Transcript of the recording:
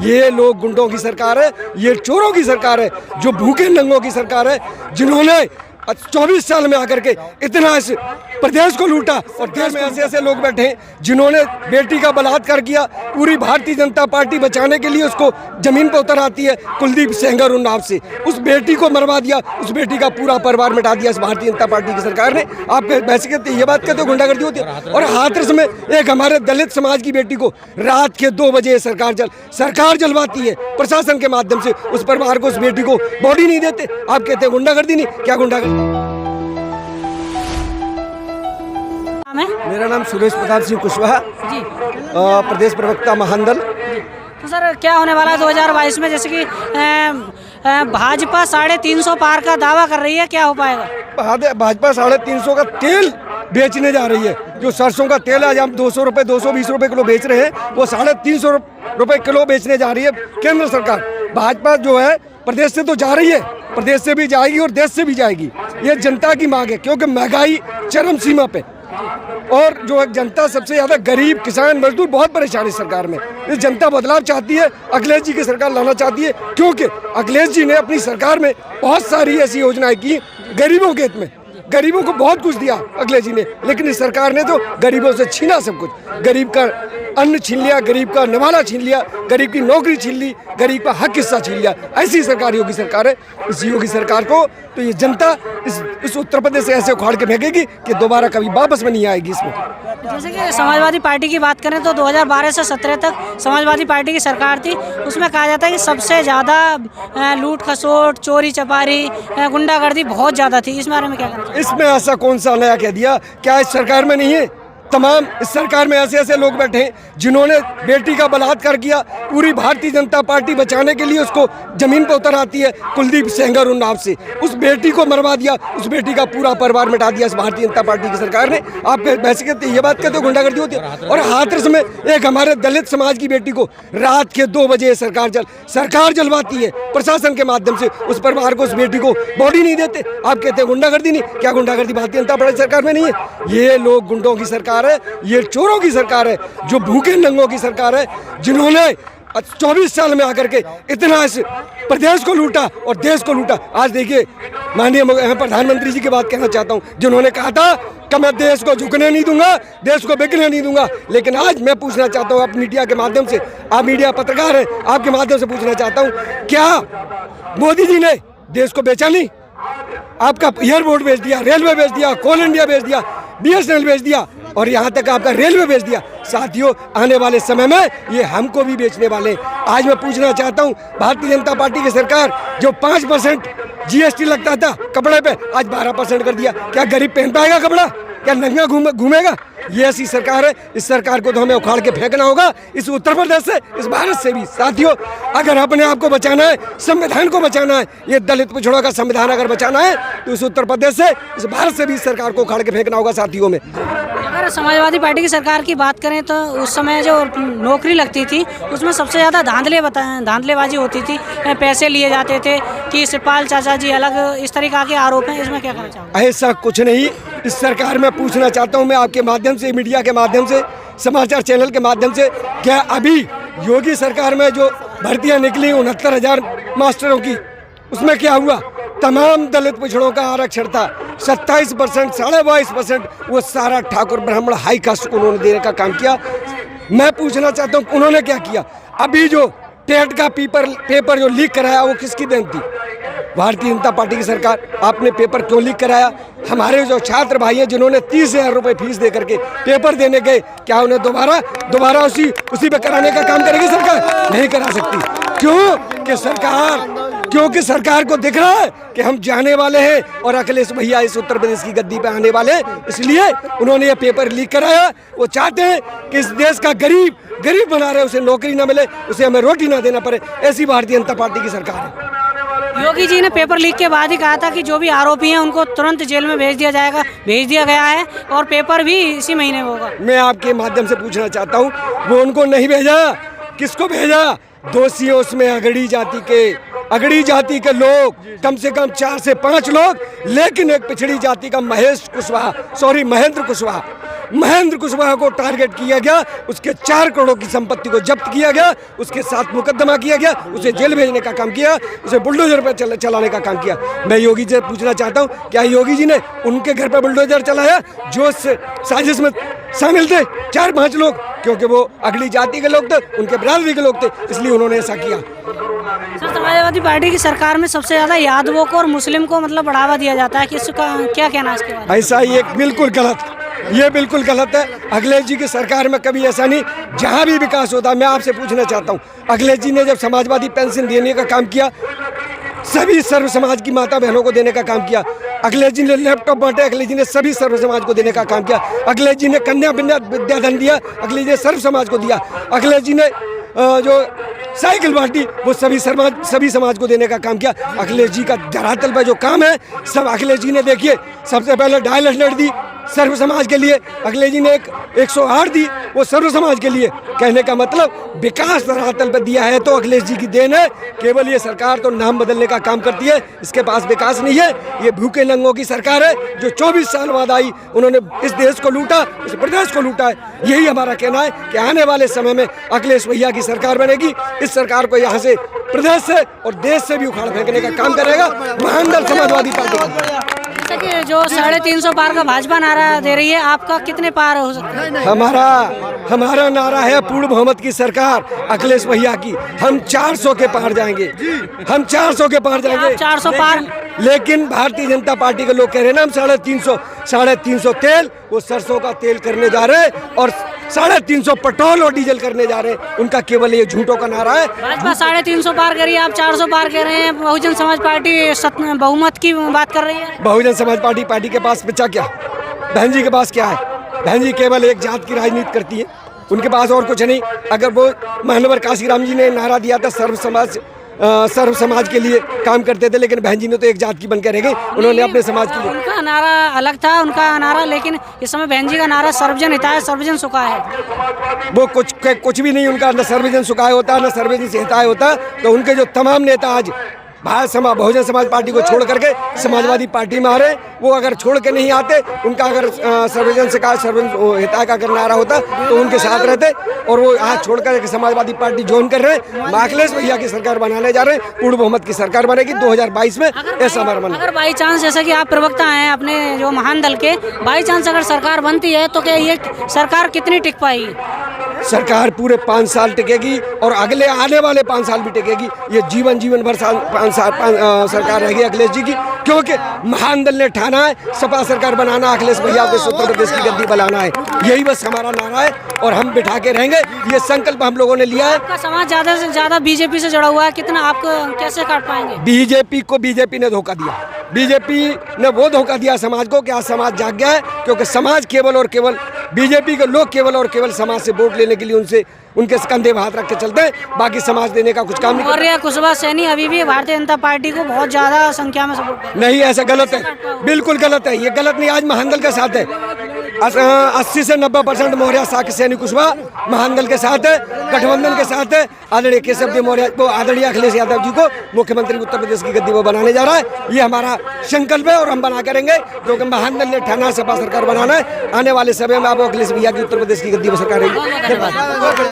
ये लोग गुंडों की सरकार है, ये चोरों की सरकार है, जो भूखे नंगों की सरकार है, जिन्होंने 24 साल में आकर के इतना इस प्रदेश को लूटा। और देश में ऐसे ऐसे लोग बैठे हैं जिन्होंने बेटी का बलात्कार किया। पूरी भारतीय जनता पार्टी बचाने के लिए उसको जमीन पर उतर आती है, कुलदीप सेंगर उन्नाव से उस बेटी को मरवा दिया, उस बेटी का पूरा परिवार मिटा दिया इस भारतीय जनता पार्टी की सरकार ने। आप वैसे कहते ये बात कहते हो गुंडागर्दी होती है। और हाथरस में एक हमारे दलित समाज की बेटी को रात के 2 बजे सरकार जलवाती है प्रशासन के माध्यम से। उस परिवार को, उस बेटी को बॉडी नहीं देते। आप कहते हैं गुंडागर्दी नहीं, क्या गुंडागर्दी? मेरा नाम सुरेश प्रताप सिंह कुशवाहा जी, प्रदेश प्रवक्ता महानंदल। तो सर क्या होने वाला है 2022 में? जैसे कि भाजपा 350 पार का दावा कर रही है, क्या हो पाएगा? भाजपा 350 का तेल बेचने जा रही है। जो सरसों का तेल आज हम 200 रुपये 220 रुपये किलो बेच रहे हैं, वो 350 रुपये किलो बेचने जा रही है केंद्र सरकार। भाजपा जो है प्रदेश से तो जा रही है, प्रदेश से भी जाएगी और देश से भी जाएगी। ये जनता की मांग है, क्योंकि महंगाई चरम सीमा पे और जो जनता सबसे ज्यादा गरीब, किसान, मजदूर बहुत परेशान है सरकार में। ये जनता बदलाव चाहती है, अखिलेश जी की सरकार लाना चाहती है, क्योंकि अखिलेश जी ने अपनी सरकार में बहुत सारी ऐसी योजनाएं की गरीबों के हित में। गरीबों को बहुत कुछ दिया अखिलेश जी ने, लेकिन इस सरकार ने तो गरीबों से छीना सब कुछ। गरीब का अन्न छीन लिया, गरीब का निवाला छीन लिया, गरीब की नौकरी छीन ली, गरीब का हक हिस्सा छीन लिया। ऐसी सरकार योगी सरकार है। इस योगी सरकार को तो ये जनता इस उत्तर प्रदेश से ऐसे उखाड़ के फेंकेगी कि दोबारा कभी वापस में नहीं आएगी इसमें। जैसे कि समाजवादी पार्टी की बात करें तो 2012 से 17 तक समाजवादी पार्टी की सरकार थी। उसमें कहा जाता है कि सबसे ज़्यादा लूट खसोट, चोरी चपारी, गुंडागर्दी बहुत ज़्यादा थी। इस बारे में क्या कहना? इसमें ऐसा कौन सा नया कह दिया? क्या इस सरकार में नहीं है? तमाम इस सरकार में ऐसे ऐसे लोग बैठे हैं जिन्होंने बेटी का बलात्कार किया। पूरी भारतीय जनता पार्टी बचाने के लिए उसको जमीन पर उतर आती है कुलदीप सेंगर उन्नाव से उस बेटी को मरवा दिया, उस बेटी का पूरा परिवार मिटा दिया इस भारतीय जनता पार्टी की सरकार ने। आप वैसे कहते ये बात कहते हो गुंडागर्दी होती है। और हाथरस में एक हमारे दलित समाज की बेटी को रात के 2 बजे सरकार जलवाती है प्रशासन के माध्यम से। उस परिवार को, उस बेटी को बॉडी नहीं देते। आप कहते हैं गुंडागर्दी नहीं, क्या गुंडागर्दी भारतीय जनता पार्टी सरकार में नहीं है? ये लोग गुंडों की सरकार है, ये चोरों की सरकार है, जो भूखे नंगों की सरकार है, जिन्होंने 24 साल में आकर के इतना इस प्रदेश को लूटा और देश को लूटा। आज देखिए, माननीय प्रधानमंत्री जी की बात कहना चाहता हूँ, जिन्होंने कहा था कि मैं देश को झुकने नहीं दूंगा, देश को बिकने नहीं दूंगा। लेकिन आज मैं पूछना चाहता हूँ, आप मीडिया के माध्यम से, आप मीडिया पत्रकार हैं, आपके माध्यम से पूछना चाहता हूँ, क्या मोदी जी ने देश को बेचा नहीं? आपका एयरपोर्ट बेच दिया, रेलवे बेच दिया, कोल इंडिया बेच दिया, BSNL बेच दिया और यहाँ तक आपका रेलवे बेच दिया। साथियों, आने वाले समय में ये हमको भी बेचने वाले। आज मैं पूछना चाहता हूँ, भारतीय जनता पार्टी की सरकार जो 5% GST लगता था कपड़े पे, आज 12% कर दिया। क्या गरीब पहन पाएगा कपड़ा? क्या नंगा घूमेगा? ये ऐसी सरकार है। इस सरकार को तो हमें उखाड़ के फेंकना होगा, इस उत्तर प्रदेश से, इस भारत से भी। साथियों, अगर अपने आप को बचाना है, संविधान को बचाना है, ये दलित पिछड़ों का संविधान अगर बचाना है, तो इस उत्तर प्रदेश से, इस भारत से भी इस सरकार को उखाड़ के फेंकना होगा साथियों में। अगर समाजवादी पार्टी की सरकार की बात करें तो उस समय जो नौकरी लगती थी उसमें सबसे ज़्यादा धांधलेबाजी होती थी, पैसे लिए जाते थे कि शिवपाल चाचा जी अलग, इस तरीके के आरोप हैं। इसमें क्या कहना चाहोगे? ऐसा कुछ नहीं। इस सरकार में पूछना चाहता हूँ मैं आपके माध्यम से, मीडिया के माध्यम से, समाचार चैनल के माध्यम से, क्या अभी योगी सरकार में जो भर्तियाँ निकली 69,000 मास्टरों की, उसमें क्या हुआ? तमाम दलित पिछड़ों का आरक्षण था 27%, 22%, वो सारा ठाकुर ब्राह्मण हाई कास्ट को उन्होंने देने का काम किया। मैं पूछना चाहता हूँ, उन्होंने क्या किया? अभी जो टेट का पेपर जो लीक कराया, वो किसकी देन थी? भारतीय जनता पार्टी की सरकार। आपने पेपर क्यों लीक कराया? हमारे जो छात्र भाई हैं जिन्होंने 30,000 रुपये फीस दे करके पेपर देने गए, क्या उन्हें दोबारा उसी पे कराने का काम करेगी सरकार? नहीं करा सकती। क्योंकि सरकार को दिख रहा है कि हम जाने वाले हैं और अखिलेश भैया इस उत्तर प्रदेश की गद्दी पे आने वाले, इसलिए उन्होंने ये पेपर लीक कराया। वो चाहते हैं कि इस देश का गरीब बना रहे, उसे नौकरी ना मिले, उसे हमें रोटी ना देना पड़े। ऐसी भारतीय जनता पार्टी की सरकार है। योगी जी ने पेपर लीक के बाद ही कहा था कि जो भी आरोपी हैं उनको तुरंत जेल में भेज दिया गया है और पेपर भी इसी महीने होगा। मैं आपके माध्यम से पूछना चाहता हूँ, वो उनको नहीं भेजा, किसको भेजा? दोषियों उसमें अगड़ी जाति के लोग, कम से कम 4 से 5 लोग, लेकिन एक पिछड़ी जाति का महेंद्र कुशवाहा महेंद्र कुशवाहा को टारगेट किया गया, उसके 4 करोड़ की संपत्ति को जब्त किया गया, उसके साथ मुकदमा किया गया, उसे जेल भेजने का काम किया, उसे बुलडोजर पर चलाने का काम किया। मैं योगी जी से पूछना चाहता हूँ, क्या योगी जी ने उनके घर पर बुलडोजर चलाया जो साजिश में शामिल थे 4-5 लोग? क्योंकि वो अगली जाति के लोग थे, उनके बिरादरी के लोग थे, इसलिए उन्होंने ऐसा किया। सर, समाजवादी पार्टी की सरकार में सबसे ज़्यादा यादवों को और मुस्लिम को मतलब बढ़ावा दिया जाता है, किसका क्या कहना है इसके बारे में? ऐसा ये बिल्कुल गलत, ये बिल्कुल गलत है। अखिलेश जी की सरकार में कभी ऐसा नहीं, जहाँ भी विकास होता है। मैं आपसे पूछना चाहता हूँ, अखिलेश जी ने जब समाजवादी पेंशन देने का काम किया, सभी सर्व समाज की माता बहनों को देने का काम किया। अखिलेश जी ने लैपटॉप बांटे, अखिलेश जी ने सभी सर्व समाज को देने का काम किया। अखिलेश जी ने कन्या विद्याधन दिया, अखिलेश जी ने सर्व समाज को दिया। अखिलेश जी ने जो साइकिल बांटी, वो सभी समाज को देने का काम किया। अखिलेश जी का धरातल पर जो काम है, सब अखिलेश जी ने देखिए, सबसे पहले 2.5 लाख दी सर्व समाज के लिए, अखिलेश जी ने 108 दी, वो सर्व समाज के लिए। कहने का मतलब विकास धरातल पर दिया है तो अखिलेश जी की देन है। केवल ये सरकार तो नाम बदलने का काम करती है, इसके पास विकास नहीं है। ये भूखे नंगों की सरकार है जो 24 साल बाद आई, उन्होंने इस देश को लूटा, इस प्रदेश को लूटा है। यही हमारा कहना है कि आने वाले समय में अखिलेश भैया की सरकार बनेगी। इस सरकार को यहाँ से, प्रदेश से और देश से भी उखाड़ फेंकने का काम करेगा महानदल समाजवादी पार्टी। जैसा कि जो 350 पार का भाजपा नारा दे रही है, आपका कितने पार हो सकता है? हमारा नारा है पूर्ण बहुमत की सरकार अखिलेश भैया की। हम 400 के पार जाएंगे, हम 400 के पार जाएंगे। 400 पार, लेकिन भारतीय जनता पार्टी के लोग कह रहे हैं ना, हम 350 तेल, वो सरसों का तेल करने जा रहे हैं और 350 पेट्रोल और डीजल करने जा रहे हैं। उनका केवल ये झूठों का नारा है। भाजपा 350 पार करी, आप 400 पार कह रहे हैं। बहुजन समाज पार्टी बहुमत की बात कर रही है। बहुजन समाज पार्टी के पास बचा क्या? बहन जी के पास क्या है? बहन जी केवल एक जात की राजनीति करती है, उनके पास और कुछ नहीं। अगर वो महानवर काशीराम जी ने नारा दिया था सर्व समाज के लिए काम करते थे, लेकिन बहन जी ने तो एक जात की बनकर रह गई, उन्होंने अपने समाज के लिए। उनका नारा अलग था, उनका नारा, लेकिन इस समय बहन जी का नारा सर्वजन हिताय सर्वजन सुखाय है। वो कुछ भी नहीं, उनका न सर्वजन सुखाय होता न सर्वजन हिताय होता। तो उनके जो तमाम नेता आज बहुजन समाज पार्टी को छोड़ करके समाजवादी पार्टी में आ रहे, वो अगर छोड़ के नहीं आते, उनका अगर सर्वजन से का सर्वजन हिताय का अगर नारा होता तो उनके साथ रहते, और वो आज छोड़ कर समाजवादी पार्टी ज्वाइन कर रहे हैं। अखिलेश भैया की सरकार बनाने जा रहे हैं, पूर्ण बहुमत की सरकार बनेगी 2022 में, ऐसा हमारा मन है। अगर बाई चांस, जैसा कि आप प्रवक्ता हैं अपने जो महान दल के, बाई चांस अगर सरकार बनती है तो क्या ये सरकार कितनी टिक पाएगी? सरकार पूरे 5 साल टिकेगी और अगले आने वाले 5 साल भी टिकेगी। ये जीवन भर सरकार रहेगी अखिलेश जी की, क्योंकि महान दल ने ठाना है सपा सरकार बनाना, अखिलेश भैया को उत्तर प्रदेश की गद्दी बनाना है। यही बस हमारा नारा है और हम बिठा के रहेंगे। ये संकल्प हम लोगों ने लिया है। आपका समाज ज्यादा से ज्यादा बीजेपी से जुड़ा हुआ है, कितना आप कैसे काट पाएंगे? बीजेपी ने धोखा दिया, बीजेपी ने वो धोखा दिया समाज को कि आज समाज जाग गया है, क्योंकि समाज केवल और केवल बीजेपी के लोग केवल और केवल समाज से वोट लेने के लिए उनके कंधे में हाथ रख के चलते हैं, बाकी समाज देने का कुछ काम नहीं। मौर्य कुशवाहा सैनी अभी भी भारतीय जनता पार्टी को बहुत ज्यादा संख्या में सपोर्ट करते हैं। नहीं, ऐसा गलत है, बिल्कुल गलत है, ये गलत नहीं। आज महानदल के साथ है, 80 से 90% मौर्य साक्य सैनी कुशवाहा महानदल के साथ है, गठबंधन के साथ है। आदरणीय केशव देव मौर्य को, आदरणीय अखिलेश यादव जी को मुख्यमंत्री उत्तर प्रदेश की गद्दी वो बनाने जा रहा है। ये हमारा संकल्प है और हम बना करेंगे, क्योंकि महानदल ने ठाना सपा सरकार बनाना है। आने वाले समय में आप अखिलेश भैया की उत्तर प्रदेश की गद्दी पर सरकार रहेगी।